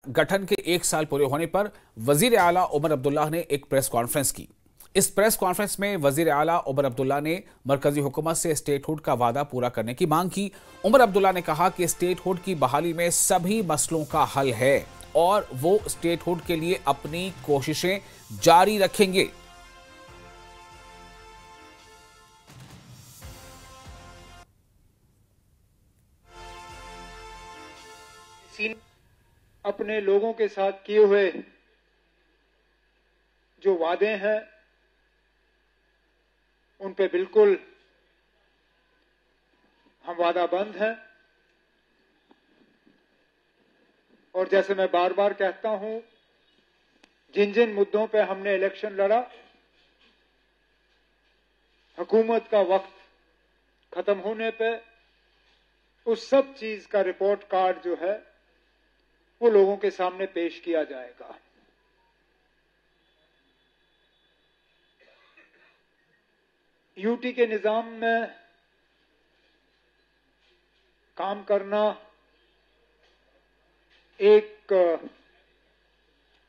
गठन के 1 साल पूरे होने पर वजीर आला उमर अब्दुल्ला ने एक प्रेस कॉन्फ्रेंस की। इस प्रेस कॉन्फ्रेंस में वजीर आला उमर अब्दुल्ला ने मरकजी हुकूमत से स्टेटहुड का वादा पूरा करने की मांग की। उमर अब्दुल्ला ने कहा कि स्टेटहुड की बहाली में सभी मसलों का हल है और वो स्टेटहुड के लिए अपनी कोशिशें जारी रखेंगे। अपने लोगों के साथ किए हुए जो वादे हैं उन पे बिल्कुल हम वादाबंद हैं। और जैसे मैं बार बार कहता हूं, जिन जिन मुद्दों पे हमने इलेक्शन लड़ा, हुकूमत का वक्त खत्म होने पे उस सब चीज का रिपोर्ट कार्ड जो है वो लोगों के सामने पेश किया जाएगा। यूटी के निजाम में काम करना एक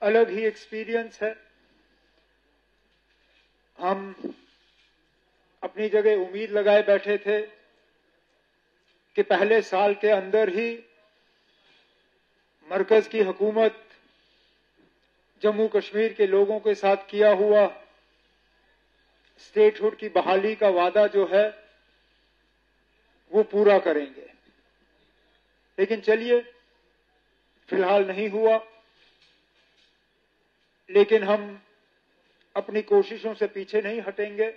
अलग ही एक्सपीरियंस है। हम अपनी जगह उम्मीद लगाए बैठे थे कि पहले साल के अंदर ही मरकज की हुकूमत जम्मू कश्मीर के लोगों के साथ किया हुआ स्टेटहुड की बहाली का वादा जो है वो पूरा करेंगे। लेकिन चलिए, फिलहाल नहीं हुआ, लेकिन हम अपनी कोशिशों से पीछे नहीं हटेंगे।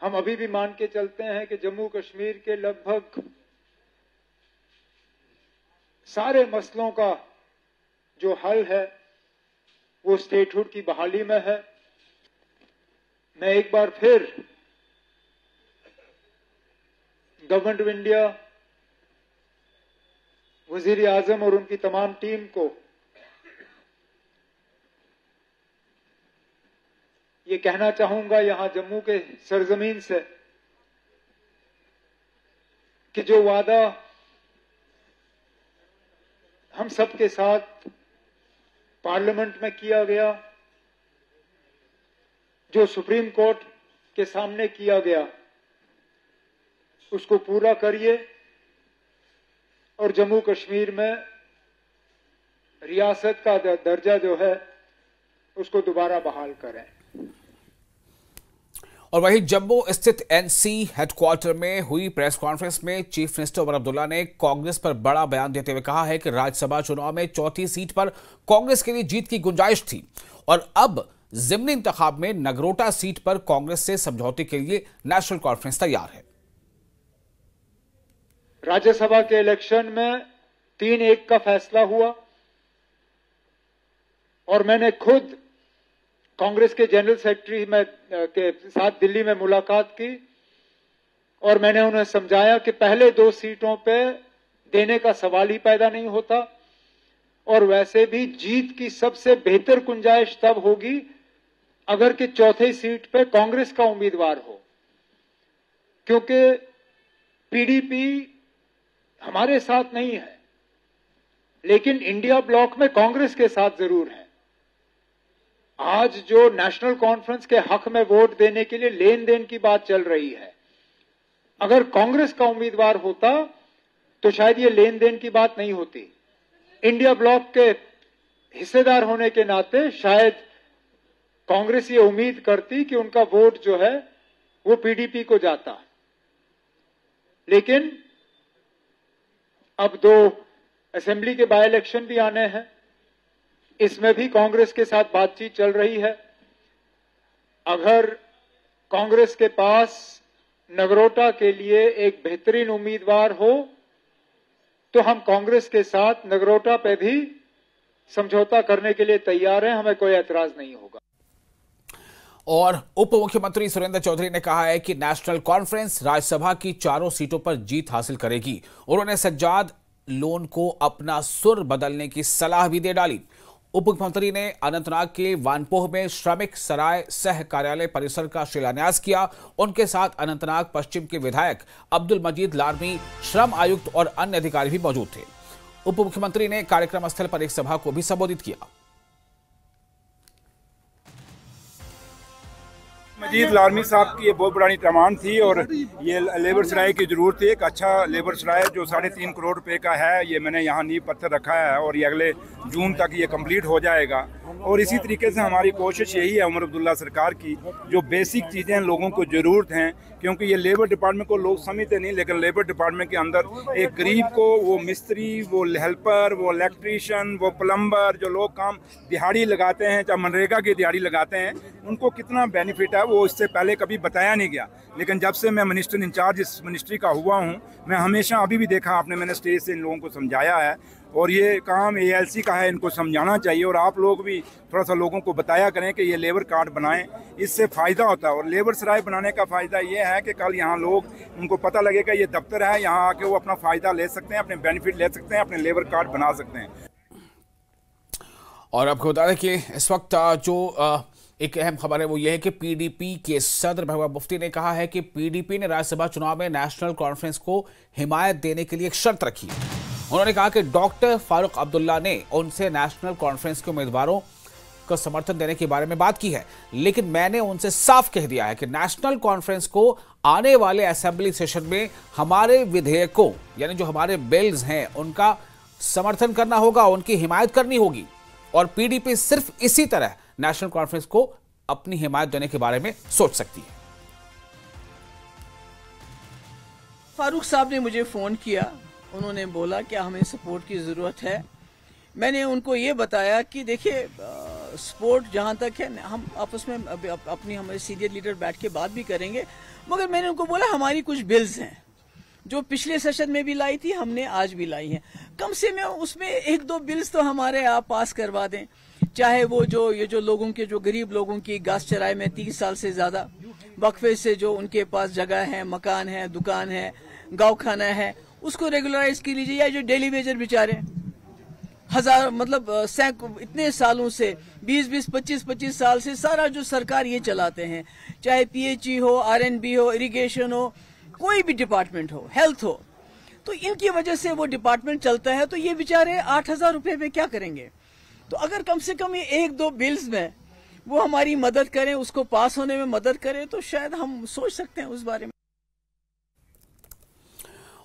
हम अभी भी मान के चलते हैं कि जम्मू कश्मीर के लगभग सारे मसलों का जो हल है वो स्टेटहुड की बहाली में है। मैं एक बार फिर गवर्नमेंट ऑफ इंडिया, वजीर आजम और उनकी तमाम टीम को ये कहना चाहूंगा यहां जम्मू के सरजमीन से कि जो वादा हम सबके साथ पार्लियामेंट में किया गया, जो सुप्रीम कोर्ट के सामने किया गया, उसको पूरा करिए और जम्मू कश्मीर में रियासत का दर्जा जो है उसको दोबारा बहाल करें। और वहीं जम्मू स्थित एनसी हेडक्वार्टर में हुई प्रेस कॉन्फ्रेंस में चीफ मिनिस्टर उमर अब्दुल्ला ने कांग्रेस पर बड़ा बयान देते हुए कहा है कि राज्यसभा चुनाव में चौथी सीट पर कांग्रेस के लिए जीत की गुंजाइश थी और अब ज़िमनी इंतखाब में नगरोटा सीट पर कांग्रेस से समझौते के लिए नेशनल कॉन्फ्रेंस तैयार है। राज्यसभा के इलेक्शन में 3-1 का फैसला हुआ और मैंने खुद कांग्रेस के जनरल सेक्रेटरी के साथ दिल्ली में मुलाकात की और मैंने उन्हें समझाया कि पहले 2 सीटों पे देने का सवाल ही पैदा नहीं होता और वैसे भी जीत की सबसे बेहतर गुंजाइश तब होगी अगर कि चौथी सीट पे कांग्रेस का उम्मीदवार हो, क्योंकि पीडीपी हमारे साथ नहीं है लेकिन इंडिया ब्लॉक में कांग्रेस के साथ जरूर है। आज जो नेशनल कॉन्फ्रेंस के हक में वोट देने के लिए लेन देन की बात चल रही है, अगर कांग्रेस का उम्मीदवार होता तो शायद ये लेन देन की बात नहीं होती। इंडिया ब्लॉक के हिस्सेदार होने के नाते शायद कांग्रेस ये उम्मीद करती कि उनका वोट जो है वो पीडीपी को जाता। लेकिन अब 2 असेंबली के बाय इलेक्शन भी आने हैं, इसमें भी कांग्रेस के साथ बातचीत चल रही है। अगर कांग्रेस के पास नगरोटा के लिए एक बेहतरीन उम्मीदवार हो तो हम कांग्रेस के साथ नगरोटा पे भी समझौता करने के लिए तैयार हैं, हमें कोई एतराज नहीं होगा। और उप मुख्यमंत्री सुरेंद्र चौधरी ने कहा है कि नेशनल कॉन्फ्रेंस राज्यसभा की 4 सीटों पर जीत हासिल करेगी। उन्होंने सज्जाद लोन को अपना सुर बदलने की सलाह भी दे डाली। उप मुख्यमंत्री ने अनंतनाग के वानपोह में श्रमिक सराय सह कार्यालय परिसर का शिलान्यास किया। उनके साथ अनंतनाग पश्चिम के विधायक अब्दुल मजीद लारमी, श्रम आयुक्त और अन्य अधिकारी भी मौजूद थे। उप मुख्यमंत्री ने कार्यक्रम स्थल पर एक सभा को भी संबोधित किया। मजीद लालमी साहब की ये बहुत पुरानी तमान थी और ये लेबर सराय की ज़रूरत थी। एक अच्छा लेबर सराय जो 3.5 करोड़ रुपए का है, ये मैंने यहाँ नींव पत्थर रखा है और ये अगले जून तक ये कंप्लीट हो जाएगा। और इसी तरीके से हमारी कोशिश यही है उमर अब्दुल्ला सरकार की, जो बेसिक चीज़ें लोगों को ज़रूरत हैं, क्योंकि ये लेबर डिपार्टमेंट को लोग समझते नहीं, लेकिन लेबर डिपार्टमेंट के अंदर एक गरीब को वो मिस्त्री, वो हेल्पर, वो इलेक्ट्रीशियन, वो प्लम्बर, जो लोग काम दिहाड़ी लगाते हैं, चाहे मनरेगा की दिहाड़ी लगाते हैं, उनको कितना बेनिफिट है वो इससे पहले कभी बताया नहीं गया। लेकिन जब से मैं मिनिस्टर इंचार्ज इस मिनिस्ट्री का हुआ हूँ, मैं हमेशा अभी भी देखा आपने, मैंने स्टेज से इन लोगों को समझाया है और ये काम ALC का है, इनको समझाना चाहिए और आप लोग भी थोड़ा सा लोगों को बताया करें कि ये लेबर कार्ड बनाएं, इससे फ़ायदा होता है। और लेबर सराय बनाने का फ़ायदा ये है कि कल यहाँ लोग, उनको पता लगेगा ये दफ्तर है, यहाँ आके वो अपना फ़ायदा ले सकते हैं, अपने बेनिफिट ले सकते हैं, अपने लेबर कार्ड बना सकते हैं। और आपको बता दें कि इस वक्त जो एक अहम खबर है वो ये है कि PDP के सदर महबूबा मुफ्ती ने कहा है कि PDP ने राज्यसभा चुनाव में नेशनल कॉन्फ्रेंस को हिमायत देने के लिए एक शर्त रखी है। उन्होंने कहा कि डॉक्टर फारूक अब्दुल्ला ने उनसे नेशनल कॉन्फ्रेंस के उम्मीदवारों को समर्थन देने के बारे में बात की है, लेकिन मैंने उनसे साफ कह दिया है कि नेशनल कॉन्फ्रेंस को आने वाले असेंबली सेशन में हमारे विधेयकों यानी जो हमारे बिल्स हैं उनका समर्थन करना होगा, उनकी हिमायत करनी होगी और PDP सिर्फ इसी तरह नेशनल कॉन्फ्रेंस को अपनी हिमायत देने के बारे में सोच सकती है। फारूक साहब ने मुझे फ़ोन किया, उन्होंने बोला कि हमें सपोर्ट की ज़रूरत है। मैंने उनको ये बताया कि देखिए सपोर्ट जहाँ तक है हम आपस में अपनी हमारे सीनियर लीडर बैठ के बात भी करेंगे, मगर मैंने उनको बोला हमारी कुछ बिल्स हैं जो पिछले सेशन में भी लाई थी, हमने आज भी लाई हैं, कम से कम उसमें 1-2 बिल्स तो हमारे आप पास करवा दें। चाहे वो ये जो लोगों के, जो गरीब लोगों की घास चराई में 30 साल से ज़्यादा वक्फे से जो उनके पास जगह है, मकान है, दुकान है, गाँव खाना है, उसको रेगुलराइज की लीजिए। या जो डेली वेजर बेचारे हजार मतलब इतने सालों से 20-20, 25-25 साल से सारा जो सरकार ये चलाते हैं, चाहे PHE हो, RNB हो, इरिगेशन हो, कोई भी डिपार्टमेंट हो, हेल्थ हो, तो इनकी वजह से वो डिपार्टमेंट चलता है। तो ये बेचारे 8,000 रुपए में क्या करेंगे? तो अगर कम से कम ये 1-2 बिल्स में वो हमारी मदद करें, उसको पास होने में मदद करें, तो शायद हम सोच सकते हैं उस बारे में।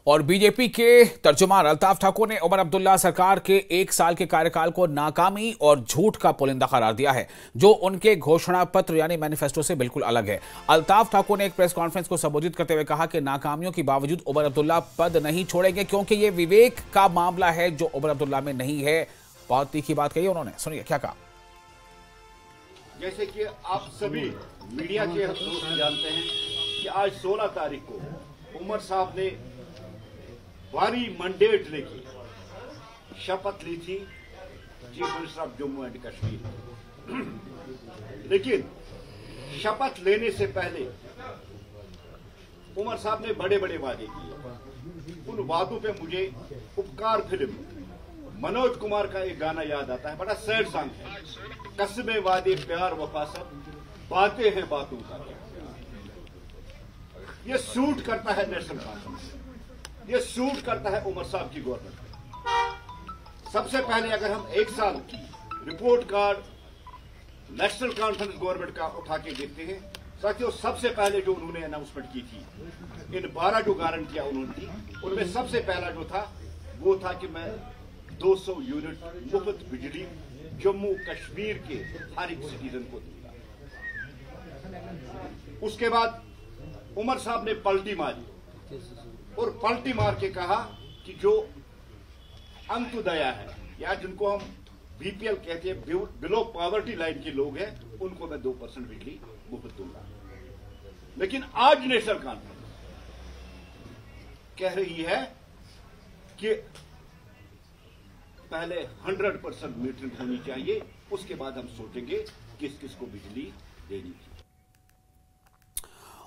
और बीजेपी के तर्जुमान अल्ताफ ठाकुर ने उमर अब्दुल्ला सरकार के 1 साल के कार्यकाल को नाकामी और झूठ का पुलिंदा करार दिया है, जो उनके घोषणा पत्र यानी मैनिफेस्टो से बिल्कुल अलग है। अल्ताफ ठाकुर ने एक प्रेस कॉन्फ्रेंस को संबोधित करते हुए कहा कि नाकामियों के बावजूद उमर अब्दुल्ला पद नहीं छोड़ेंगे, क्योंकि ये विवेक का मामला है जो उमर अब्दुल्ला में नहीं है। बहुत तीखी बात कही उन्होंने, सुनिए क्या कहा। जैसे कि आप सभी मीडिया के दोस्त जानते हैं कि आज 16 तारीख को उमर साहब ने भारी मैंडेट लेके शपथ ली थी chief minister of Jammu and Kashmir. लेकिन शपथ लेने से पहले उमर साहब ने बड़े बड़े वादे किए। उन वादों पे मुझे उपकार फिल्म मनोज कुमार का एक गाना याद आता है, बड़ा सैड सॉन्ग है, कसमें वादे प्यार वफा सब बातें हैं बातों का। ये सूट करता है नेशनल कॉन्फ्रेंस, ये सूट करता है उमर साहब की गवर्नमेंट। सबसे पहले अगर हम 1 साल report card national conference government का उठा के देखते हैं साथियों, सबसे पहले जो उन्होंने अनाउंसमेंट की थी, इन 12 जो गारंटियां उन्होंने दी, उनमें सबसे पहला जो था वो था कि मैं 200 यूनिट मुफ्त बिजली जम्मू कश्मीर के हर एक सिटीजन को दूंगा। उसके बाद उमर साहब ने पलटी मारी और पलटी मार के कहा कि जो अंत्योदया है या जिनको हम BPL कहते हैं, बिलो पॉवर्टी लाइन के लोग हैं, उनको मैं 2% बिजली मुफ्त दूंगा। लेकिन आज नेशनल कॉन्फ्रेंस कह रही है कि पहले 100% मीटरिंग होनी चाहिए, उसके बाद हम सोचेंगे किस किस को बिजली देनी चाहिए।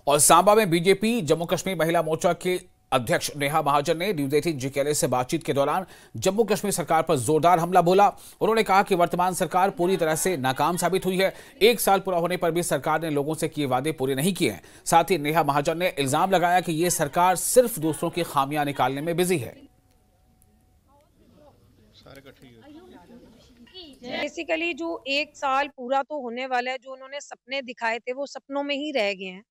और सांबा में बीजेपी जम्मू कश्मीर महिला मोर्चा के अध्यक्ष नेहा महाजन ने न्यूज 18 GKLA से बातचीत के दौरान जम्मू कश्मीर सरकार पर जोरदार हमला बोला। उन्होंने कहा कि वर्तमान सरकार पूरी तरह से नाकाम साबित हुई है। 1 साल पूरा होने पर भी सरकार ने लोगों से किए वादे पूरे नहीं किए हैं। साथ ही नेहा महाजन ने इल्जाम लगाया कि ये सरकार सिर्फ दूसरों की खामियां निकालने में बिजी है। बेसिकली जो 1 साल पूरा तो होने वाला है, जो उन्होंने सपने दिखाए थे वो सपनों में ही रह गए हैं।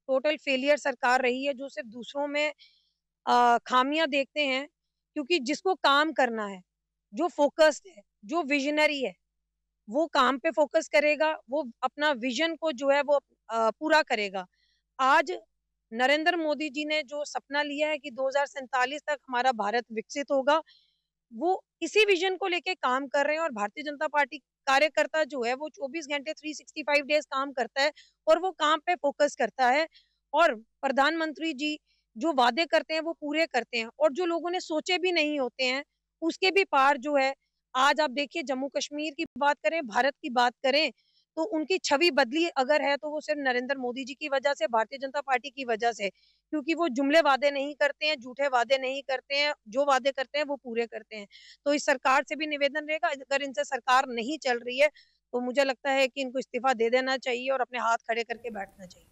टोटल फेलियर सरकार रही है जो सिर्फ दूसरों में खामियां देखते हैं, क्योंकि जिसको काम करना है, जो फोकस्ड है, जो विजनरी है, वो काम पे फोकस करेगा, वो अपना विजन को जो है वो पूरा करेगा। आज नरेंद्र मोदी जी ने जो सपना लिया है कि 2047 तक हमारा भारत विकसित होगा, वो इसी विजन को लेके काम कर रहे हैं। और भारतीय जनता पार्टी कार्यकर्ता जो है वो 24 घंटे 365 डेज काम करता है और वो काम पे फोकस करता है। और प्रधानमंत्री जी जो वादे करते हैं वो पूरे करते हैं, और जो लोगों ने सोचे भी नहीं होते हैं उसके भी पार जो है। आज आप देखिए, जम्मू कश्मीर की बात करें, भारत की बात करें, तो उनकी छवि बदली अगर है तो वो सिर्फ नरेंद्र मोदी जी की वजह से, भारतीय जनता पार्टी की वजह से, क्योंकि वो जुमले वादे नहीं करते हैं, झूठे वादे नहीं करते हैं, जो वादे करते हैं वो पूरे करते हैं। तो इस सरकार से भी निवेदन रहेगा, अगर इनसे सरकार नहीं चल रही है तो मुझे लगता है कि इनको इस्तीफा दे देना चाहिए और अपने हाथ खड़े करके बैठना चाहिए।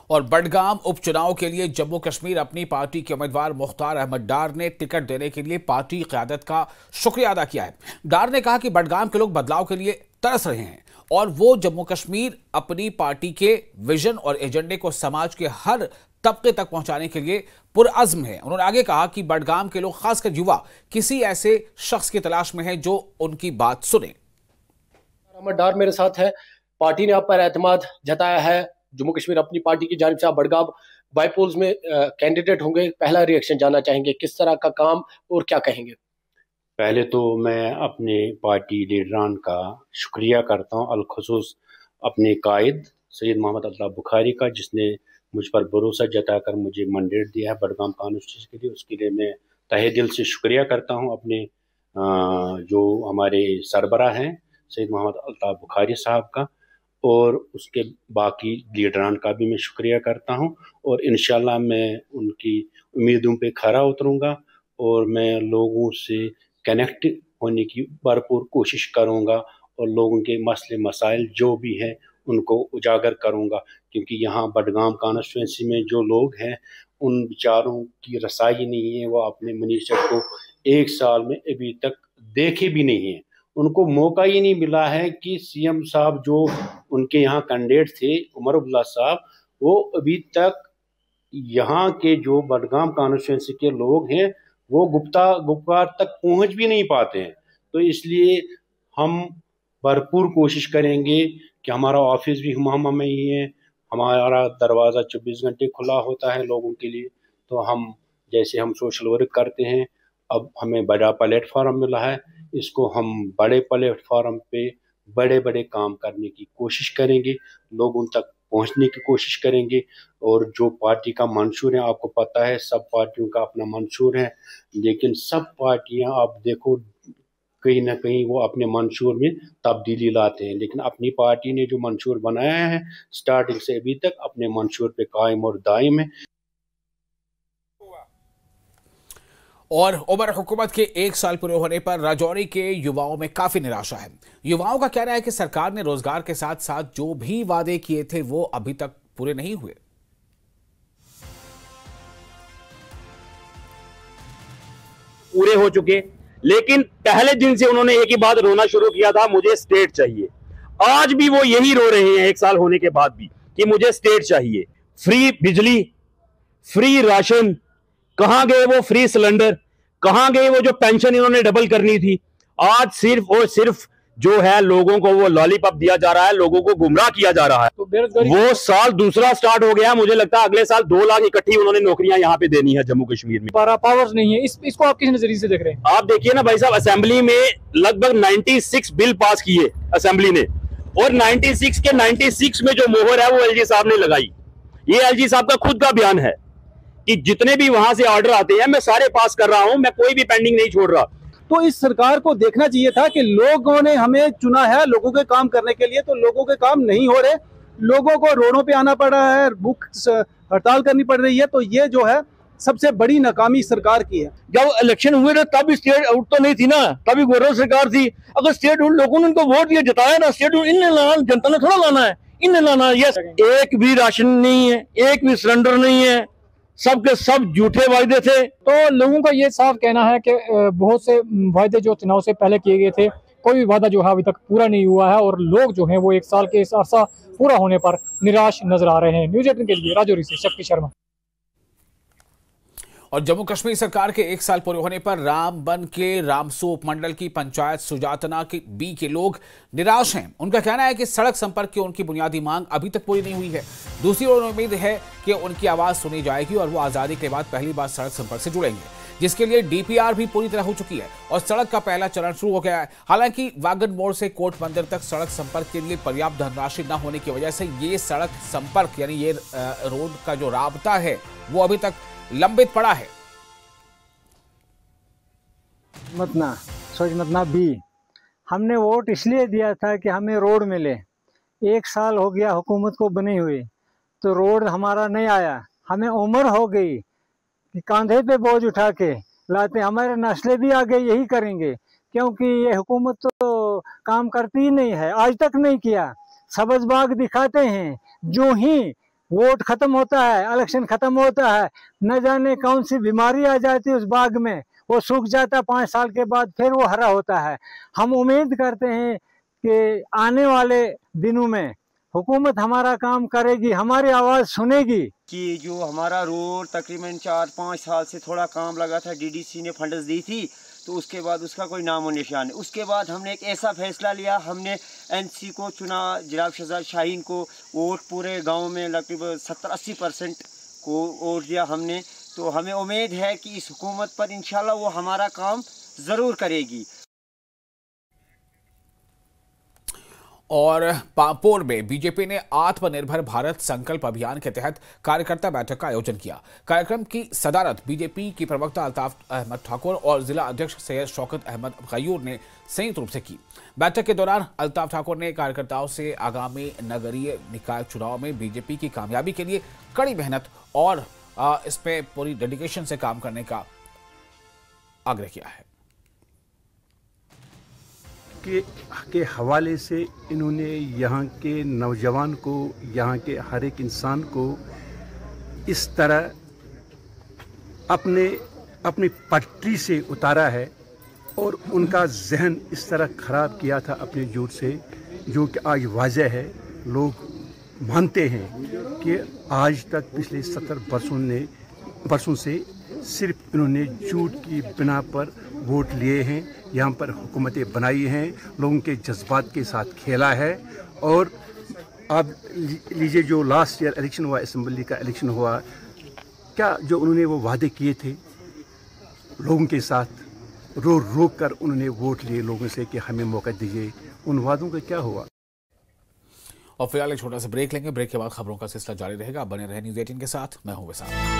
और बडगाम उपचुनाव के लिए जम्मू कश्मीर अपनी पार्टी के उम्मीदवार मुख्तार अहमद डार ने टिकट देने के लिए पार्टी क़यादत का शुक्रिया अदा किया है। डार ने कहा कि बडगाम के लोग बदलाव के लिए तरस रहे हैं और वो जम्मू कश्मीर अपनी पार्टी के विजन और एजेंडे को समाज के हर तबके तक पहुंचाने के लिए पुरअज़्म है। उन्होंने आगे कहा कि बडगाम के लोग, खासकर युवा, किसी ऐसे शख्स की तलाश में हैं जो उनकी बात सुने। अहमद डार मेरे साथ है। पार्टी ने आप पर एतमाद जताया है। जम्मू कश्मीर अपनी पार्टी की जानिब से आप बडगाम बाईपोल्स में कैंडिडेट होंगे। पहला रिएक्शन जानना चाहेंगे, किस तरह का काम और क्या कहेंगे? पहले तो मैं अपने पार्टी लीडरान का शुक्रिया करता हूँ, अलखुसूस अपने कायद सैयद मोहम्मद अल्ताफ़ बुखारी का, जिसने मुझ पर भरोसा जताकर मुझे मैंडेट दिया है बडगाम कॉन्स्टिट्यूंसी के लिए। उसके लिए मैं तहे दिल से शुक्रिया करता हूँ। अपने जो हमारे सरबराह हैं सैयद मोहम्मद अल्ताफ़ बुखारी साहब का, और उसके बाकी लीडरान का भी मैं शुक्रिया करता हूं। और इंशाल्लाह मैं उनकी उम्मीदों पे खरा उतरूंगा और मैं लोगों से कनेक्ट होने की भरपूर कोशिश करूंगा और लोगों के मसले मसाइल जो भी हैं उनको उजागर करूंगा, क्योंकि यहाँ बडगाम कॉन्स्टिट्यूंसी में जो लोग हैं उन बेचारों की रसाई नहीं है। वो अपने मिनिस्टर को 1 साल में अभी तक देखे भी नहीं हैं। उनको मौका ही नहीं मिला है कि सीएम साहब जो उनके यहाँ कैंडिडेट थे उमर अब्दुल्ला साहब, वो अभी तक यहाँ के जो बडगाम कॉन्स्टिट्यूंसी के लोग हैं वो गुप्कार तक पहुँच भी नहीं पाते हैं। तो इसलिए हम भरपूर कोशिश करेंगे कि हमारा ऑफिस भी हुमामा में ही है, हमारा दरवाज़ा 24 घंटे खुला होता है लोगों के लिए। तो हम जैसे हम सोशल वर्क करते हैं, अब हमें बड़ा प्लेटफॉर्म मिला है, इसको हम बड़े प्लेटफॉर्म पे बड़े बड़े काम करने की कोशिश करेंगे, लोगों तक पहुंचने की कोशिश करेंगे। और जो पार्टी का मंशूर है, आपको पता है सब पार्टियों का अपना मंशूर है, लेकिन सब पार्टियां आप देखो कहीं ना कहीं वो अपने मंशूर में तब्दीली लाते हैं, लेकिन अपनी पार्टी ने जो मंशूर बनाया है स्टार्टिंग से अभी तक अपने मंशूर पे कायम और दायम है। और उमर हुकूमत के 1 साल पूरे होने पर राजौरी के युवाओं में काफी निराशा है। युवाओं का कहना है कि सरकार ने रोजगार के साथ साथ जो भी वादे किए थे वो अभी तक पूरे नहीं हुए। पूरे हो चुके, लेकिन पहले दिन से उन्होंने एक ही बात रोना शुरू किया था, मुझे स्टेट चाहिए। आज भी वो यही रो रहे हैं 1 साल होने के बाद भी कि मुझे स्टेट चाहिए। फ्री बिजली, फ्री राशन, कहां गए वो फ्री सिलेंडर, कहां गए वो जो पेंशन इन्होंने डबल करनी थी। आज सिर्फ और सिर्फ जो है लोगों को वो लॉलीपॉप दिया जा रहा है, लोगों को गुमराह किया जा रहा है। तो वो साल दूसरा स्टार्ट हो गया, मुझे लगता है अगले साल 2 लाख इकट्ठी उन्होंने नौकरियां यहाँ पे देनी है जम्मू कश्मीर में। पावर्स नहीं है, इसको आप किस नजरिए से देख रहे हैं? आप देखिए ना भाई साहब, असेंबली में लगभग 96 बिल पास किए असेंबली ने, और 96 के 96 में जो मोहर है वो एलजी साहब ने लगाई। ये एलजी साहब का खुद का बयान है कि जितने भी वहां से ऑर्डर आते हैं मैं सारे पास कर रहा हूं, मैं कोई भी पेंडिंग नहीं छोड़ रहा। तो इस सरकार को देखना चाहिए था कि लोगों ने हमें चुना है लोगों के काम करने के लिए, तो लोगों के काम नहीं हो रहे, लोगों को रोडों पे आना पड़ रहा है, भूख हड़ताल करनी पड़ रही है। तो ये जो है सबसे बड़ी नाकामी सरकार की है। जब इलेक्शन हुए थे तब स्टेट आउट तो नहीं थी ना, तभी गौरव सरकार थी। अगर स्टेट आउट लोगों ने उनको वोट दिया, जताया ना, स्टेट आउट इनने लाना, जनता ने थोड़ा लाना है, इनने लाना है। यस, एक भी राशन नहीं है, एक भी सिलेंडर नहीं है, सबके सब झूठे वायदे थे। तो लोगों का ये साफ कहना है कि बहुत से वायदे जो चुनाव से पहले किए गए थे, कोई भी वादा जो है अभी तक पूरा नहीं हुआ है और लोग जो हैं वो 1 साल के इस अरसा पूरा होने पर निराश नजर आ रहे हैं। न्यूज़ 18 के लिए राजौरी से शक्ति शर्मा। और जम्मू कश्मीर सरकार के 1 साल पूरे होने पर रामबन के रामसू उपमंडल की पंचायत सुजातना के बी के लोग निराश हैं। उनका कहना है कि सड़क संपर्क की उनकी बुनियादी मांग अभी तक पूरी नहीं हुई है। दूसरी ओर उम्मीद है कि उनकी आवाज सुनी जाएगी और वो आजादी के बाद पहली बार सड़क संपर्क से जुड़ेंगे, जिसके लिए डीपीआर भी पूरी तरह हो चुकी है और सड़क का पहला चरण शुरू हो गया है। हालांकि वागन मोड़ से कोट मंदिर तक सड़क संपर्क के लिए पर्याप्त धनराशि न होने की वजह से ये सड़क संपर्क यानी ये रोड का जो राबता है वो अभी तक लंबित पड़ा है। सोचमतना भी हमने वोट इसलिए दिया था कि हमें रोड मिले। 1 साल हो गया हुकूमत को बनी हुई तो रोड हमारा नहीं आया। हमें उम्र हो गई कि कंधे पे बोझ उठा के लाते, हमारे नस्लें भी आगे यही करेंगे क्योंकि ये हुकूमत तो काम करती ही नहीं है, आज तक नहीं किया। सब्ज बाग दिखाते हैं, जो ही वोट खत्म होता है, इलेक्शन खत्म होता है, न जाने कौन सी बीमारी आ जाती है उस बाग में, वो सूख जाता 5 साल के बाद फिर वो हरा होता है। हम उम्मीद करते हैं कि आने वाले दिनों में हुकूमत हमारा काम करेगी, हमारी आवाज़ सुनेगी। कि जो हमारा रोड तकरीबन 4-5 साल से थोड़ा काम लगा था, डीडीसी ने फंड्स दी थी, तो उसके बाद उसका कोई नामो निशान नहीं। उसके बाद हमने एक ऐसा फैसला लिया, हमने एनसी को चुना, जनाब शहजाद शाहीन को वोट पूरे गांव में तकरीबन 70-80% को वोट दिया हमने। तो हमें उम्मीद है कि इस हुकूमत पर इंशाल्लाह वो हमारा काम ज़रूर करेगी। और पापोर में बीजेपी ने आत्मनिर्भर भारत संकल्प अभियान के तहत कार्यकर्ता बैठक का आयोजन किया। कार्यक्रम की सदारत बीजेपी की प्रवक्ता अल्ताफ अहमद ठाकुर और जिला अध्यक्ष सैयद शौकत अहमद गयूर ने संयुक्त रूप से की। बैठक के दौरान अल्ताफ ठाकुर ने कार्यकर्ताओं से आगामी नगरीय निकाय चुनाव में बीजेपी की कामयाबी के लिए कड़ी मेहनत और इस पे पूरी डेडिकेशन से काम करने का आग्रह किया है। के हवाले से इन्होंने यहाँ के नौजवान को, यहाँ के हर एक इंसान को इस तरह अपनी पटरी से उतारा है और उनका जहन इस तरह ख़राब किया था अपने झूठ से, जो कि आज वाज़ह है। लोग मानते हैं कि आज तक पिछले 70 बरसों से सिर्फ इन्होंने झूठ की बिना पर वोट लिए हैं, यहाँ पर हुकूमतें बनाई हैं, लोगों के जज्बात के साथ खेला है। और आप लीजिए जो लास्ट ईयर इलेक्शन हुआ, असेंबली का इलेक्शन हुआ, क्या जो उन्होंने वो वादे किए थे लोगों के साथ, रोक कर उन्होंने वोट लिए लोगों से कि हमें मौका दीजिए, उन वादों का क्या हुआ। और फिलहाल एक छोटा सा ब्रेक लेंगे। ब्रेक के बाद खबरों का सिलसिला जारी रहेगा। बने रहे न्यूज़ 18 के साथ, मैं हूं विशाल।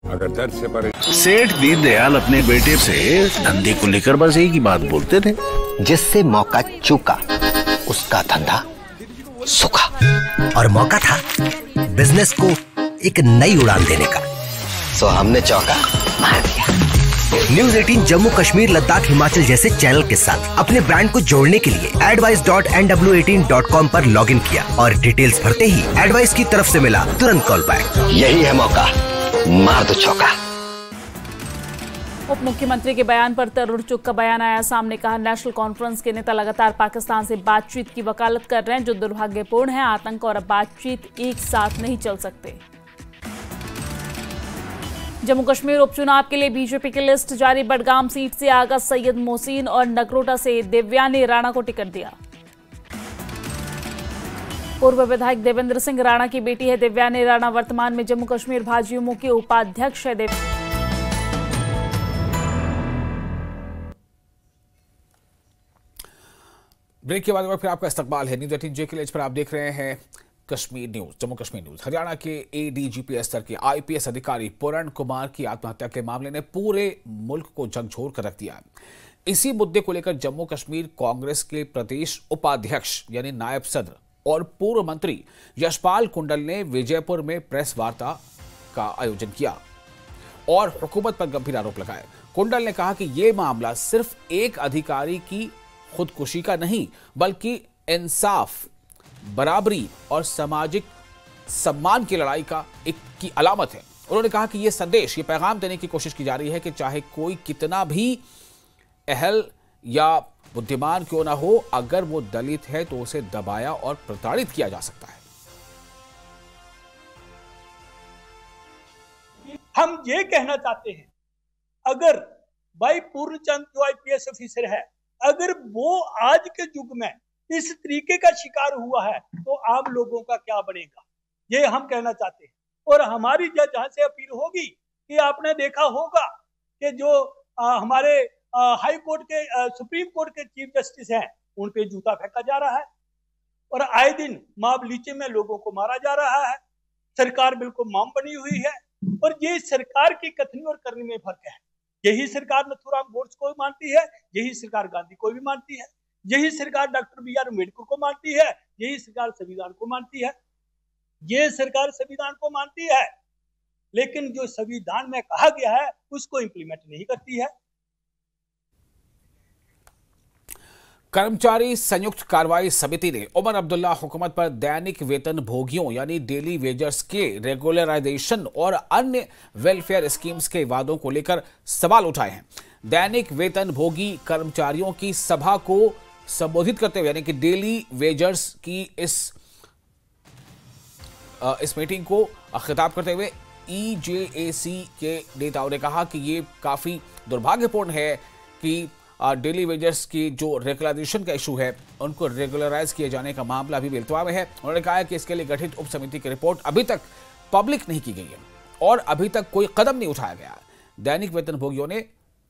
अगर दर्द से परेशान सेठ दीनदयाल अपने बेटे से धंधे को लेकर बस एक ही बात बोलते थे, जिससे मौका चूका उसका धंधा सूखा, और मौका था बिजनेस को एक नई उड़ान देने का, सो हमने चौका मार दिया। न्यूज़ 18 जम्मू कश्मीर लद्दाख हिमाचल जैसे चैनल के साथ अपने ब्रांड को जोड़ने के लिए advice.nw18.com पर लॉगिन किया और डिटेल्स भरते ही एडवाइस की तरफ से मिला तुरंत कॉल बैक। यही है मौका, मार दो चौका। उप मुख्यमंत्री के बयान पर तरुण चुग का बयान आया सामने। कहा, नेशनल कॉन्फ्रेंस के नेता लगातार पाकिस्तान से बातचीत की वकालत कर रहे हैं, जो दुर्भाग्यपूर्ण है। आतंक और बातचीत एक साथ नहीं चल सकते। जम्मू कश्मीर उपचुनाव के लिए बीजेपी की लिस्ट जारी। बडगाम सीट से आगा सैयद मोहसिन और नगरोटा से देवयानी राणा को टिकट दिया। पूर्व विधायक देवेंद्र सिंह राणा की बेटी है देवयानी राणा, वर्तमान में जम्मू कश्मीर भाजयुमो की उपाध्यक्ष है। ब्रेक के बाद फिर आपका इस्तकबाल है न्यूज़ 18 जे के लिए पर। आप देख रहे हैं कश्मीर न्यूज, जम्मू कश्मीर न्यूज। हरियाणा के एडीजीपी स्तर के आईपीएस अधिकारी पूरण कुमार की आत्महत्या के मामले ने पूरे मुल्क को झकझोर कर रख दिया। इसी मुद्दे को लेकर जम्मू कश्मीर कांग्रेस के प्रदेश उपाध्यक्ष यानी नायब सदर और पूर्व मंत्री यशपाल कुंडल ने विजयपुर में प्रेस वार्ता का आयोजन किया और हुकूमत पर गंभीर आरोप लगाए। कुंडल ने कहा कि यह मामला सिर्फ एक अधिकारी की खुदकुशी का नहीं, बल्कि इंसाफ बराबरी और सामाजिक सम्मान की लड़ाई की अलामत है। उन्होंने कहा कि यह संदेश, ये पैगाम देने की कोशिश की जा रही है कि चाहे कोई कितना भी अहल या बुद्धिमान क्यों ना हो, अगर वो दलित है तो उसे दबाया और प्रताड़ित किया जा सकता है। हम ये कहना चाहते हैं, अगर भाई पूर्णचंद जो IPS ऑफिसर है, अगर वो आज के युग में इस तरीके का शिकार हुआ है तो आम लोगों का क्या बनेगा, ये हम कहना चाहते हैं। और हमारी जहाँ से अपील होगी कि आपने देखा होगा कि जो हमारे हाई कोर्ट के सुप्रीम कोर्ट के चीफ जस्टिस हैं, उन पे जूता फेंका जा रहा है और आए दिन माब लीचे में लोगों को मारा जा रहा है। सरकार बिल्कुल मौन बनी हुई है और ये सरकार की कथनी और करनी में फर्क है। यही सरकार नथुराम गोड्से को मानती है, यही सरकार गांधी को भी मानती है, यही सरकार डॉक्टर BR अम्बेडकर को मानती है, यही सरकार संविधान को मानती है। ये सरकार संविधान को मानती है, लेकिन जो संविधान में कहा गया है उसको इंप्लीमेंट नहीं करती है। कर्मचारी संयुक्त कार्रवाई समिति ने उमर अब्दुल्ला हुकूमत पर दैनिक वेतन भोगियों यानी डेली वेजर्स के रेगुलराइजेशन और अन्य वेलफेयर स्कीम्स के वादों को लेकर सवाल उठाए हैं। दैनिक वेतन भोगी कर्मचारियों की सभा को संबोधित करते हुए यानी कि डेली वेजर्स की इस मीटिंग को खिताब करते हुए EJAC के नेताओं ने कहा कि ये काफी दुर्भाग्यपूर्ण है कि डेली वेजर्स की जो रेगुलराइजेशन का इशू है उनको रेगुलराइज किए जाने का मामला अभी बेलतवा में है। उन्होंने कहा है कि इसके लिए गठित उप समिति की रिपोर्ट अभी तक पब्लिक नहीं की गई है और अभी तक कोई कदम नहीं उठाया गया। दैनिक वेतन भोगियों ने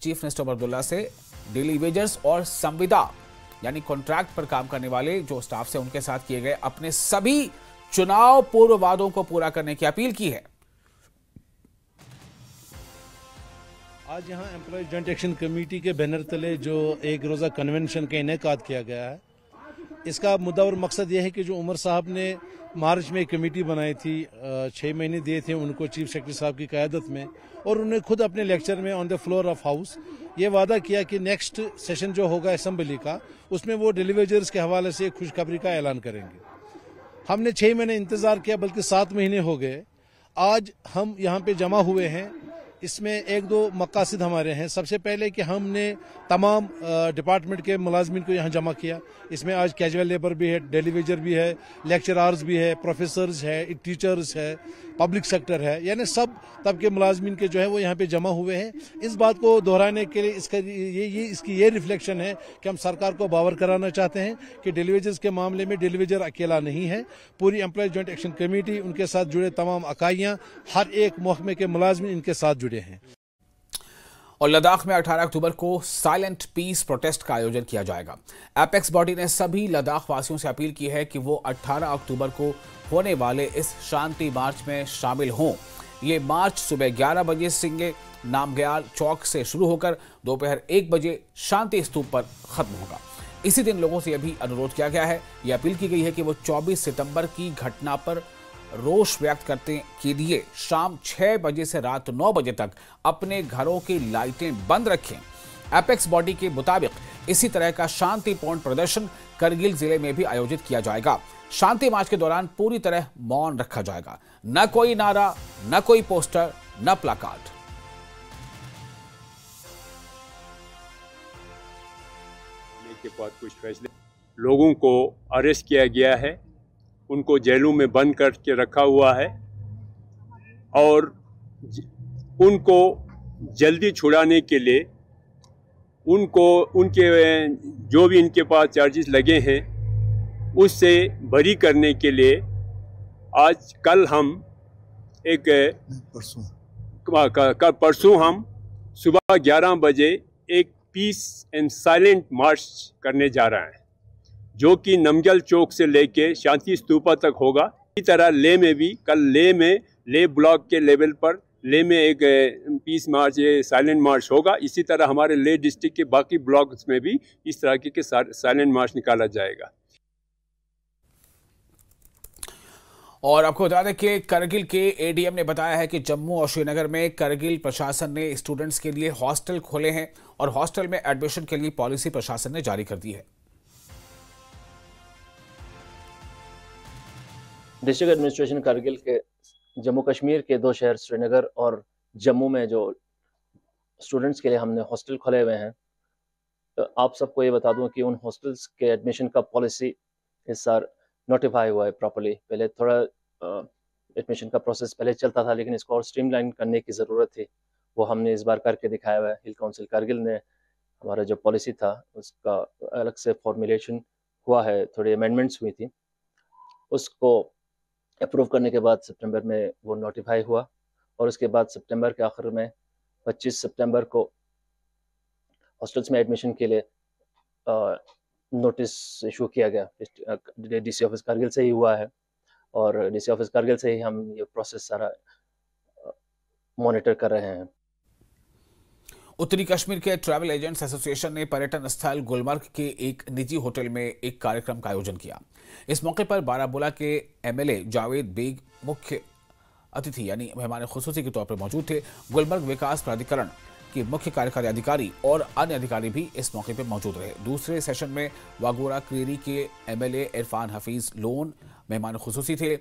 चीफ मिनिस्टर उमर अब्दुल्ला से डेली वेजर्स और संविदा यानी कॉन्ट्रैक्ट पर काम करने वाले जो स्टाफ से उनके साथ किए गए अपने सभी चुनाव पूर्व वादों को पूरा करने की अपील की है। आज यहाँ एम्प्लॉयज जॉइंट एक्शन कमेटी के बैनर तले जो एक रोज़ा कन्वेंशन का इनेकाद किया गया है, इसका मुद्दा और मकसद यह है कि जो उमर साहब ने मार्च में एक कमेटी बनाई थी, 6 महीने दिए थे उनको चीफ सेक्रेटरी साहब की क़यादत में, और उन्होंने खुद अपने लेक्चर में on the floor of house ये वादा किया कि नेक्स्ट सेशन जो होगा असेंबली का उसमें वो डेली वेजर्स के हवाले से खुशखबरी का ऐलान करेंगे। हमने 6 महीने इंतज़ार किया, बल्कि 7 महीने हो गए। आज हम यहाँ पे जमा हुए हैं। इसमें 1-2 मकासद हमारे हैं। सबसे पहले कि हमने तमाम डिपार्टमेंट के मुलाजमिन को यहाँ जमा किया। इसमें आज कैजुअल लेबर भी है, डेली वेजर भी है, लेक्चरार्स भी है, प्रोफेसर्स है, टीचर्स है, पब्लिक सेक्टर है, यानी सब तबके मुलाजमिन के जो है वो यहाँ पे जमा हुए हैं। इस बात को दोहराने के लिए इसकी ये रिफ्लेक्शन है कि हम सरकार को बावर कराना चाहते हैं कि डेली वेजर्स के मामले में डेली वेजर अकेला नहीं है। पूरी एम्प्लॉयज जॉइंट एक्शन कमेटी, उनके साथ जुड़े तमाम इकाइयाँ, हर एक महकमे के मुलाजमिन इनके साथ जुड़े हैं। और लद्दाख में 18 अक्टूबर को साइलेंट पीस प्रोटेस्ट का आयोजन किया जाएगा। एपेक्स बॉडी ने सभी लद्दाख वासियों से अपील की है कि वो 18 अक्टूबर को होने वाले इस शांति मार्च में शामिल हों। ये मार्च सुबह 11 बजे सिंगे नामग्याल चौक से शुरू होकर दोपहर 1 बजे शांति स्तूप पर खत्म होगा। इसी दिन लोगों से यह भी अनुरोध किया गया है, ये अपील की गई है कि वो 24 सितंबर की घटना पर रोष व्यक्त करने के लिए शाम 6 बजे से रात 9 बजे तक अपने घरों की लाइटें बंद रखें। एपेक्स बॉडी के मुताबिक इसी तरह का शांतिपूर्ण प्रदर्शन करगिल जिले में भी आयोजित किया जाएगा। शांति मार्च के दौरान पूरी तरह मौन रखा जाएगा। न कोई नारा, न कोई पोस्टर, न प्लाकार्ड। के बाद कुछ फैसले, लोगों को अरेस्ट किया गया है, उनको जेलों में बंद करके रखा हुआ है और उनको जल्दी छुड़ाने के लिए उनको उनके जो भी इनके पास चार्जेस लगे हैं उससे बरी करने के लिए आज कल हम परसों हम सुबह 11 बजे एक पीस एंड साइलेंट मार्च करने जा रहे हैं, जो कि नमग्याल चौक से लेके शांति स्तूपा तक होगा। इसी तरह ले में भी कल ले ब्लॉक के लेवल पर ले में एक पीस मार्च, ये साइलेंट मार्च होगा। इसी तरह हमारे ले डिस्ट्रिक्ट के बाकी ब्लॉक्स में भी इस तरह के साइलेंट मार्च निकाला जाएगा। और आपको बता दें कि करगिल के एडीएम ने बताया है कि जम्मू और श्रीनगर में करगिल प्रशासन ने स्टूडेंट्स के लिए हॉस्टल खोले हैं और हॉस्टल में एडमिशन के लिए पॉलिसी प्रशासन ने जारी कर दी है। डिस्ट्रिक्ट एडमिनिस्ट्रेशन कारगिल के जम्मू कश्मीर के 2 शहर श्रीनगर और जम्मू में जो स्टूडेंट्स के लिए हमने हॉस्टल खोले हुए हैं, तो आप सबको ये बता दूं कि उन हॉस्टल्स के एडमिशन का पॉलिसी इस साल नोटिफाई हुआ है प्रॉपर्ली। पहले थोड़ा एडमिशन का प्रोसेस पहले चलता था, लेकिन इसको और स्ट्रीमलाइन करने की ज़रूरत थी। वो हमने इस बार करके दिखाया हुआ है। हिल काउंसिल कारगिल ने हमारा जो पॉलिसी था उसका अलग से फॉर्मुलेशन हुआ है, थोड़ी अमेंडमेंट्स हुई थी। उसको अप्रूव करने के बाद सितंबर में वो नोटिफाई हुआ और उसके बाद सितंबर के आखिर में 25 सितंबर को हॉस्टल्स में एडमिशन के लिए नोटिस इशू किया गया। डीसी ऑफिस कारगिल से ही हुआ है और डीसी ऑफिस कारगिल से ही हम ये प्रोसेस सारा मॉनिटर कर रहे हैं। उत्तरी कश्मीर के ट्रैवल एजेंट्स एसोसिएशन ने पर्यटन स्थल गुलमर्ग के एक निजी होटल में एक कार्यक्रम का आयोजन किया। इस मौके पर बारामूला के एमएलए जावेद बेग मुख्य अतिथि यानी मेहमान खुसूसी के तौर पर मौजूद थे। गुलमर्ग विकास प्राधिकरण के मुख्य कार्यकारी अधिकारी और अन्य अधिकारी भी इस मौके पर मौजूद रहे। दूसरे सेशन में वागोरा क्रीरी के एमएलए इरफान हफीज लोन मेहमान खुसूसी थे।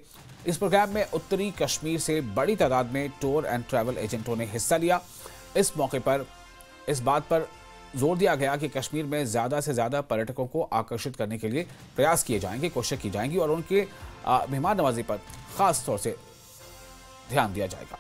इस प्रोग्राम में उत्तरी कश्मीर से बड़ी तादाद में टूर एंड ट्रैवल एजेंटों ने हिस्सा लिया। इस मौके पर इस बात पर जोर दिया गया कि कश्मीर में ज़्यादा से ज़्यादा पर्यटकों को आकर्षित करने के लिए प्रयास किए जाएंगे, कोशिश की जाएंगी और उनके मेहमान नवाजी पर ख़ास तौर से ध्यान दिया जाएगा।